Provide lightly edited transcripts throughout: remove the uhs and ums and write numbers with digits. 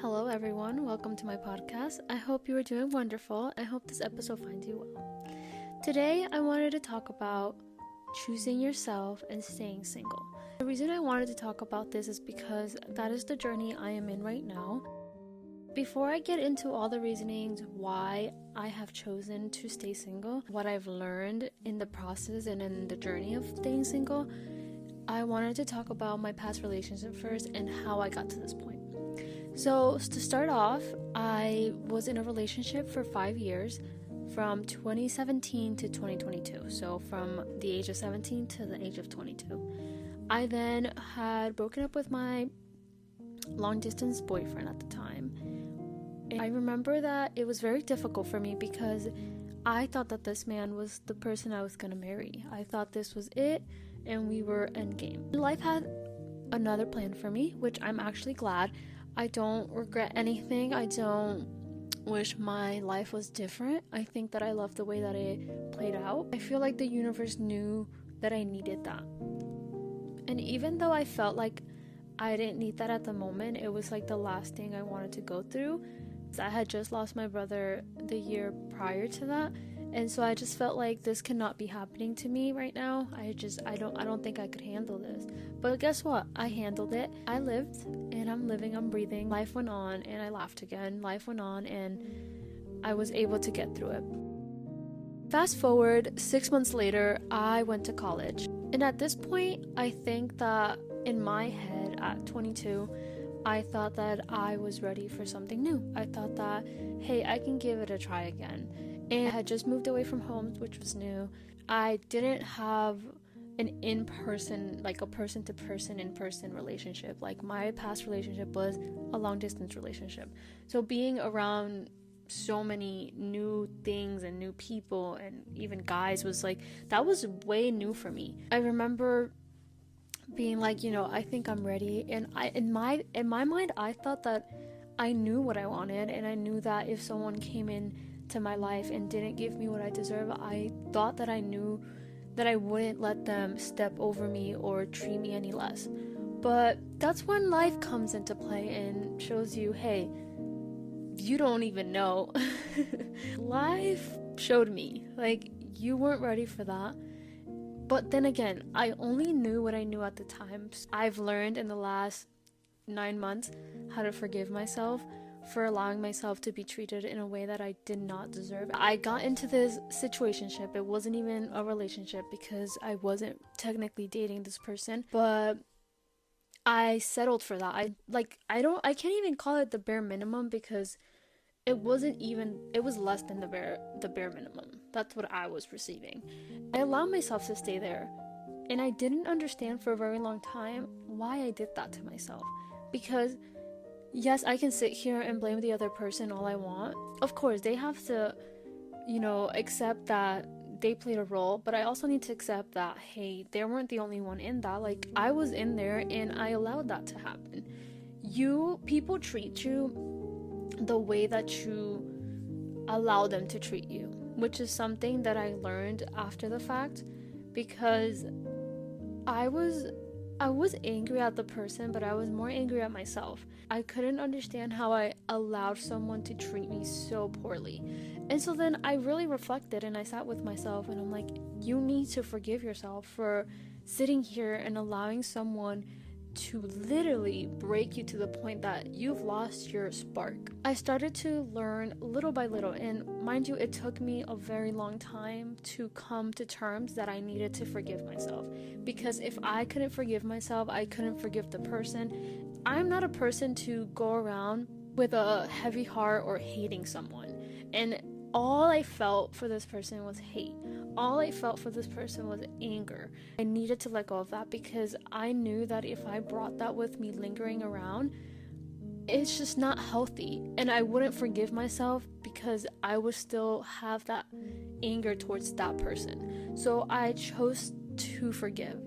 Hello everyone, welcome to my podcast. I hope you are doing wonderful. I hope this episode finds you well. Today I wanted to talk about choosing yourself and staying single. The reason I wanted to talk about this is because that is the journey I am in right now. Before I get into all the reasonings why I have chosen to stay single, what I've learned in the process and in the journey of staying single, I wanted to talk about my past relationship first and how I got to this point. So to start off, I was in a relationship for 5 years from 2017 to 2022. So from the age of 17 to the age of 22. I then had broken up with my long distance boyfriend at the time. And I remember that it was very difficult for me because I thought that this man was the person I was going to marry. I thought this was it and we were endgame. Life had another plan for me, which I'm actually glad. I don't regret anything. I don't wish my life was different. I think that I love the way that it played out. I feel like the universe knew that I needed that. And even though I felt like I didn't need that at the moment, it was like the last thing I wanted to go through. I had just lost my brother the year prior to that. And so I just felt like this cannot be happening to me right now. I don't think I could handle this. But guess what? I handled it. I lived and I'm living, I'm breathing. Life went on and I laughed again. Life went on and I was able to get through it. Fast forward 6 months later, I went to college. And at this point, I think that in my head at 22, I thought that I was ready for something new. I thought that, hey, I can give it a try again. And I had just moved away from home, which was new. I didn't have an in-person, like a person-to-person in-person relationship. Like my past relationship was a long-distance relationship. So being around so many new things and new people and even guys was like, that was way new for me. I remember being like, I think I'm ready. And in my mind, I thought that I knew what I wanted. And I knew that if someone came in to my life and didn't give me what I deserve, I thought that I knew that I wouldn't let them step over me or treat me any less. But that's when life comes into play and shows you, hey, you don't even know. Life showed me, like, you weren't ready for that. But then again, I only knew what I knew at the time. I've learned in the last 9 months how to forgive myself for allowing myself to be treated in a way that I did not deserve. I got into this situationship. It wasn't even a relationship because I wasn't technically dating this person, but I settled for that. I can't even call it the bare minimum because it was less than the bare minimum. That's what I was receiving. I allowed myself to stay there. And I didn't understand for a very long time why I did that to myself. Because yes, I can sit here and blame the other person all I want. Of course, they have to, accept that they played a role, but I also need to accept that, hey, they weren't the only one in that. Like, I was in there and I allowed that to happen. People treat you the way that you allow them to treat you, which is something that I learned after the fact, because I was angry at the person, but I was more angry at myself. I couldn't understand how I allowed someone to treat me so poorly. And so then I really reflected and I sat with myself and I'm like, you need to forgive yourself for sitting here and allowing someone to literally break you to the point that you've lost your spark. I started to learn little by little, and mind you, it took me a very long time to come to terms that I needed to forgive myself, because if I couldn't forgive myself, I couldn't forgive the person. I'm not a person to go around with a heavy heart or hating someone, and all I felt for this person was hate. All I felt for this person was anger. I needed to let go of that because I knew that if I brought that with me lingering around, it's just not healthy. And I wouldn't forgive myself because I would still have that anger towards that person. So I chose to forgive.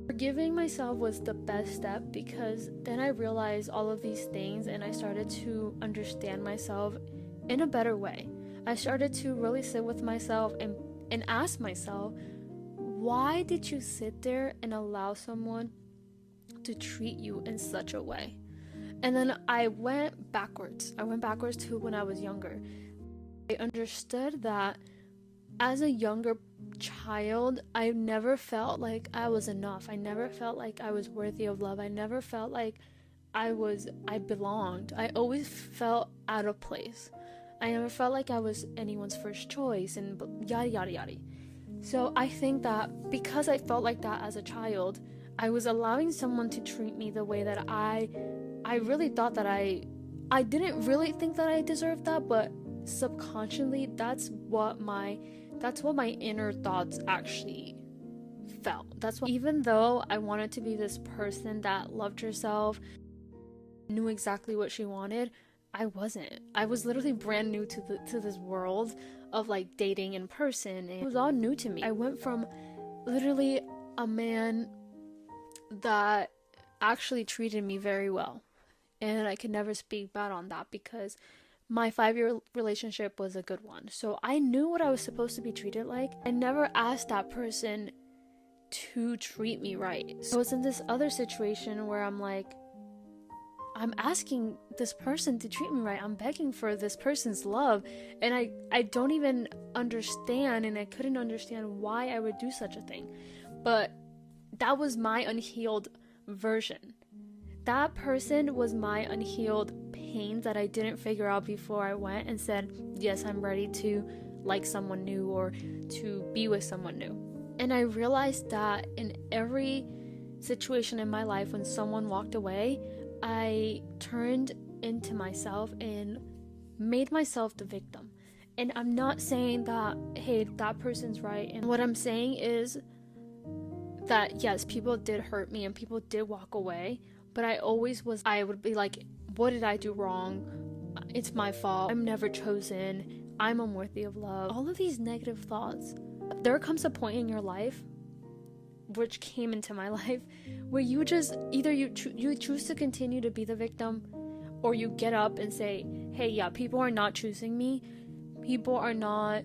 Forgiving myself was the best step because then I realized all of these things and I started to understand myself in a better way. I started to really sit with myself and ask myself, why did you sit there and allow someone to treat you in such a way? And then I went backwards to when I was younger. I understood that as a younger child, I never felt like I was enough. I never felt like I was worthy of love. I never felt like I belonged. I always felt out of place. I never felt like I was anyone's first choice, and yada yada yada. So I think that because I felt like that as a child, I was allowing someone to treat me the way that I really thought that I didn't really think that I deserved that, but subconsciously that's what my inner thoughts actually felt. That's what, even though I wanted to be this person that loved herself, knew exactly what she wanted, I wasn't. I was literally brand new to this world of like dating in person, and it was all new to me. I went from literally a man that actually treated me very well, and I could never speak bad on that because my 5-year relationship was a good one. So I knew what I was supposed to be treated like. I never asked that person to treat me right. So I was in this other situation where I'm like, I'm asking this person to treat me right. I'm begging for this person's love. And I don't even understand, and I couldn't understand why I would do such a thing. But that was my unhealed version. That person was my unhealed pain that I didn't figure out before I went and said, yes, I'm ready to like someone new or to be with someone new. And I realized that in every situation in my life when someone walked away, I turned into myself and made myself the victim. And I'm not saying that, hey, that person's right. And what I'm saying is that, yes, people did hurt me and people did walk away. But I would be like, what did I do wrong? It's my fault. I'm never chosen. I'm unworthy of love. All of these negative thoughts. There comes a point in your life, which came into my life, where you just, either you choose to continue to be the victim, or you get up and say, hey, yeah, people are not choosing me. People are not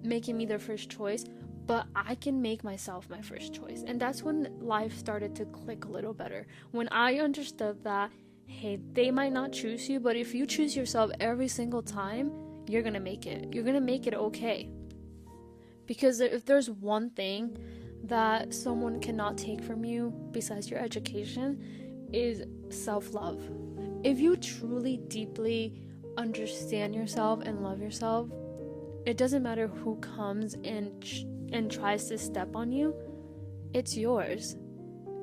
making me their first choice. But I can make myself my first choice. And that's when life started to click a little better. When I understood that, hey, they might not choose you, but if you choose yourself every single time, you're going to make it. You're going to make it okay. Because if there's one thing that someone cannot take from you besides your education, is self-love. If you truly, deeply understand yourself and love yourself, it doesn't matter who comes and tries to step on you, it's yours.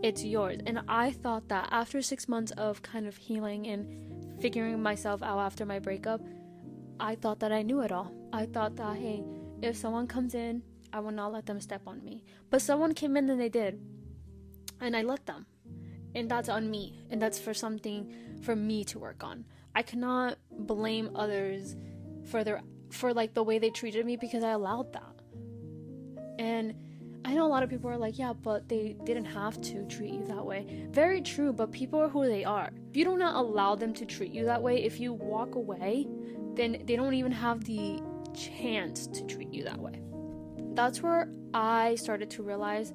It's yours. And I thought that after 6 months of kind of healing and figuring myself out after my breakup, I thought that I knew it all. I thought that, hey, if someone comes in, I will not let them step on me. But someone came in and they did. And I let them. And that's on me. And that's something for me to work on. I cannot blame others for the way they treated me because I allowed that. And I know a lot of people are like, yeah, but they didn't have to treat you that way. Very true, but people are who they are. If you do not allow them to treat you that way, if you walk away, then they don't even have the chance to treat you that way. That's where I started to realize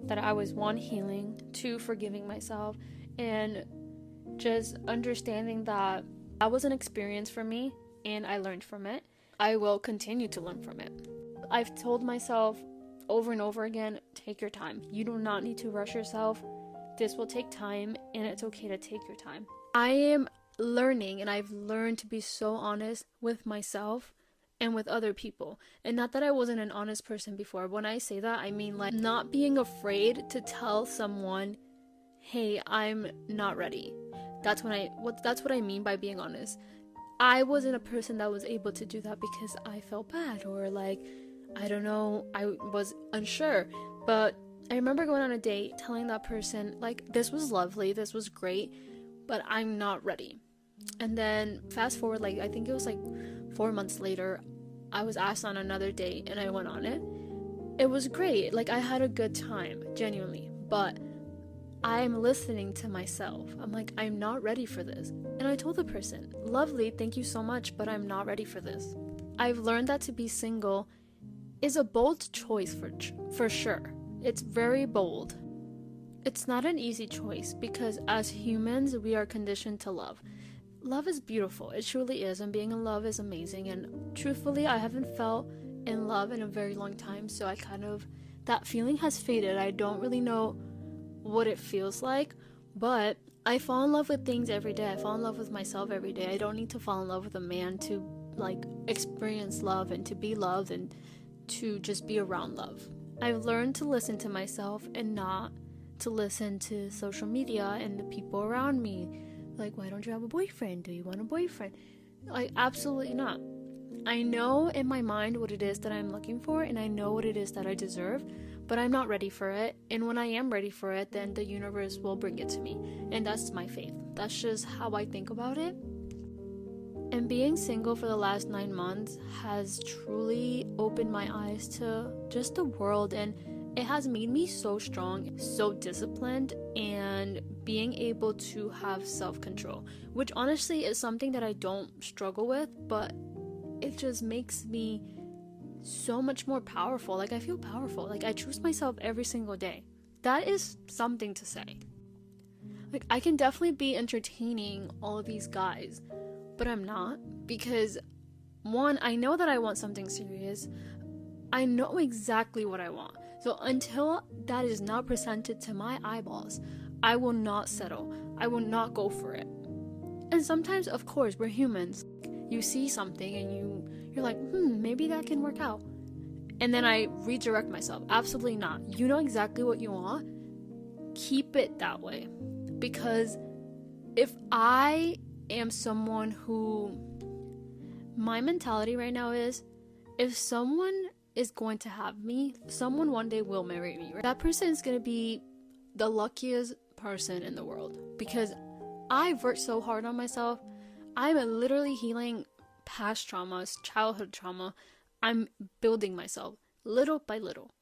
that I was, 1, healing, 2, forgiving myself, and just understanding that that was an experience for me, and I learned from it. I will continue to learn from it. I've told myself over and over again, take your time. You do not need to rush yourself. This will take time, and it's okay to take your time. I am learning, and I've learned to be so honest with myself and with other people. And not that I wasn't an honest person before. When I say that, I mean like not being afraid to tell someone, hey, I'm not ready. That's what I mean by being honest. I wasn't a person that was able to do that because I felt bad, or like, I don't know, I was unsure. But I remember going on a date, telling that person, like, this was lovely, this was great, but I'm not ready. And then fast forward, like, I think it was like 4 months later, I was asked on another date and I went on it. It was great. Like, I had a good time, genuinely. But I'm listening to myself. I'm like, I'm not ready for this. And I told the person, lovely, thank you so much, but I'm not ready for this. I've learned that to be single is a bold choice for sure. It's very bold. It's not an easy choice because as humans, we are conditioned to love. Love is beautiful. It truly is. And being in love is amazing. And truthfully, I haven't felt in love in a very long time. So that feeling has faded. I don't really know what it feels like. But I fall in love with things every day. I fall in love with myself every day. I don't need to fall in love with a man to experience love and to be loved and to just be around love. I've learned to listen to myself and not to listen to social media and the people around me. Why don't you have a boyfriend? Do you want a boyfriend? Absolutely not. I know in my mind what it is that I'm looking for, and I know what it is that I deserve, but I'm not ready for it. And when I am ready for it, then the universe will bring it to me. And that's my faith. That's just how I think about it. And being single for the last 9 months has truly opened my eyes to just the world, and it has made me so strong, so disciplined, and being able to have self-control, which honestly is something that I don't struggle with, but it just makes me so much more powerful. I feel powerful. I choose myself every single day. That is something to say. I can definitely be entertaining all of these guys, but I'm not, because one, I know that I want something serious. I know exactly what I want. So until that is not presented to my eyeballs, I will not settle. I will not go for it. And sometimes, of course, we're humans. You see something and you're like, maybe that can work out. And then I redirect myself. Absolutely not. You know exactly what you want. Keep it that way. Because if I am someone who, my mentality right now is, if someone is going to have me, someone one day will marry me, right? That person is going to be the luckiest person in the world, because I've worked so hard on myself. I'm literally healing past traumas, childhood trauma. I'm building myself little by little.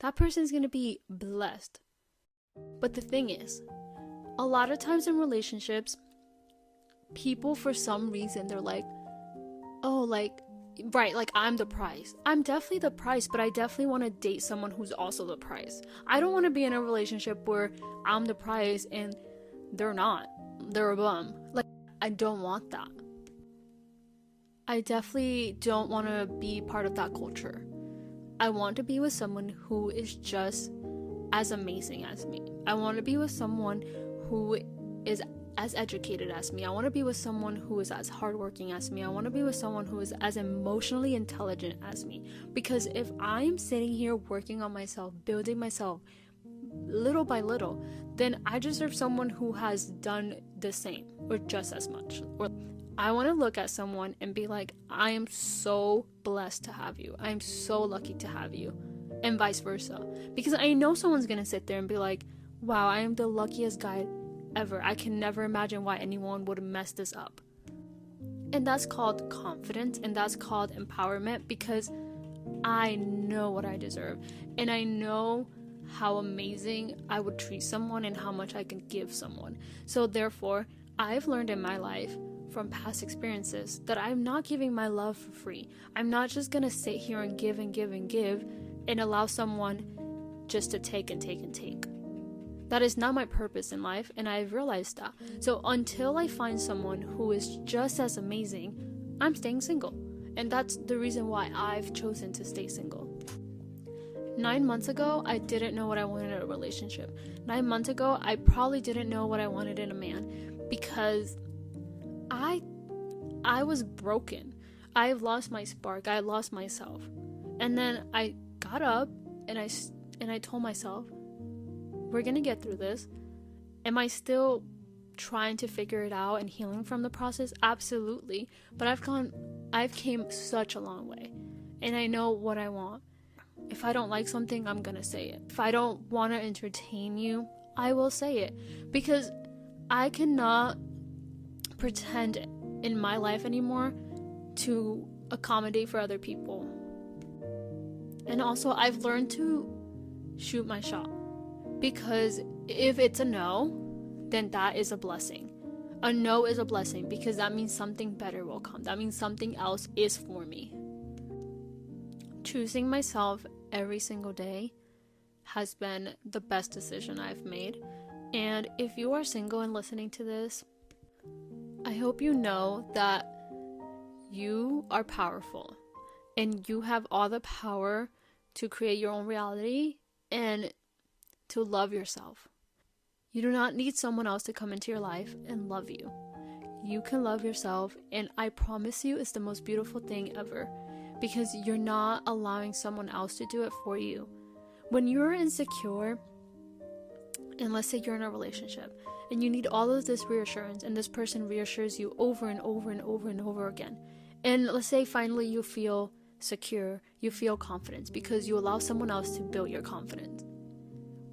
That person is going to be blessed. But the thing is, a lot of times in relationships, people, for some reason, they're like, I'm the prize. I'm definitely the prize, but I definitely want to date someone who's also the prize. I don't want to be in a relationship where I'm the prize and they're not. They're a bum. I don't want that. I definitely don't want to be part of that culture. I want to be with someone who is just as amazing as me. I want to be with someone who is as educated as me. I want to be with someone who is as hardworking as me. I want to be with someone who is as emotionally intelligent as me. Because if I'm sitting here working on myself, building myself little by little, then I deserve someone who has done the same or just as much. Or I want to look at someone and be like, I am so blessed to have you. I am so lucky to have you. And vice versa. Because I know someone's going to sit there and be like, wow, I am the luckiest guy ever. I can never imagine why anyone would mess this up. And that's called confidence, and that's called empowerment, because I know what I deserve, and I know how amazing I would treat someone and how much I can give someone. So therefore, I've learned in my life from past experiences that I'm not giving my love for free. I'm not just gonna sit here and give and give and give and allow someone just to take and take and take. That is not my purpose in life, and I've realized that. So until I find someone who is just as amazing, I'm staying single. And that's the reason why I've chosen to stay single. 9 months ago, I didn't know what I wanted in a relationship. 9 months ago, I probably didn't know what I wanted in a man, because I was broken. I lost my spark. I lost myself. And then I got up and I told myself, we're gonna get through this. Am I still trying to figure it out and healing from the process? Absolutely. But I've came such a long way, and I know what I want. If I don't like something, I'm gonna say it. If I don't want to entertain you, I will say it, because I cannot pretend in my life anymore to accommodate for other people. And also, I've learned to shoot my shot. Because if it's a no, then that is a blessing. A no is a blessing, because that means something better will come. That means something else is for me. Choosing myself every single day has been the best decision I've made. And if you are single and listening to this, I hope you know that you are powerful and you have all the power to create your own reality and to love yourself. You do not need someone else to come into your life and love you. You can love yourself, and I promise you it's the most beautiful thing ever, because you're not allowing someone else to do it for you. When you're insecure, and let's say you're in a relationship, and you need all of this reassurance, and this person reassures you over and over and over and over again, and let's say finally you feel secure, you feel confidence, because you allow someone else to build your confidence.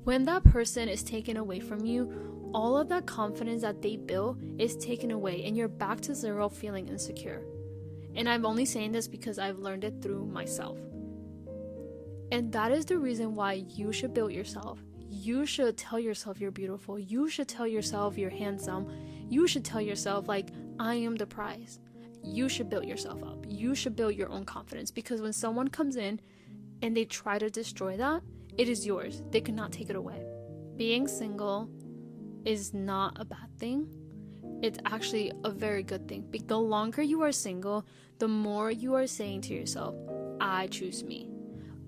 When that person is taken away from you, all of that confidence that they built is taken away, and you're back to zero feeling insecure. And I'm only saying this because I've learned it through myself. And that is the reason why you should build yourself. You should tell yourself you're beautiful. You should tell yourself you're handsome. You should tell yourself, like, I am the prize. You should build yourself up. You should build your own confidence, because when someone comes in and they try to destroy that, it is yours. They cannot take it away. Being single is not a bad thing. It's actually a very good thing. The longer you are single, the more you are saying to yourself, I choose me.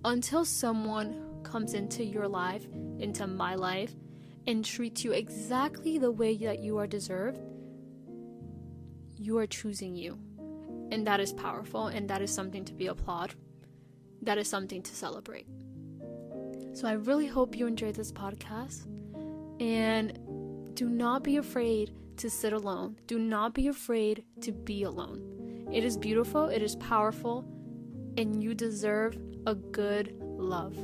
Until someone comes into your life, into my life, and treats you exactly the way that you are deserved, you are choosing you. And that is powerful, and that is something to be applauded. That is something to celebrate. So I really hope you enjoyed this podcast, and do not be afraid to sit alone. Do not be afraid to be alone. It is beautiful, it is powerful, and you deserve a good love.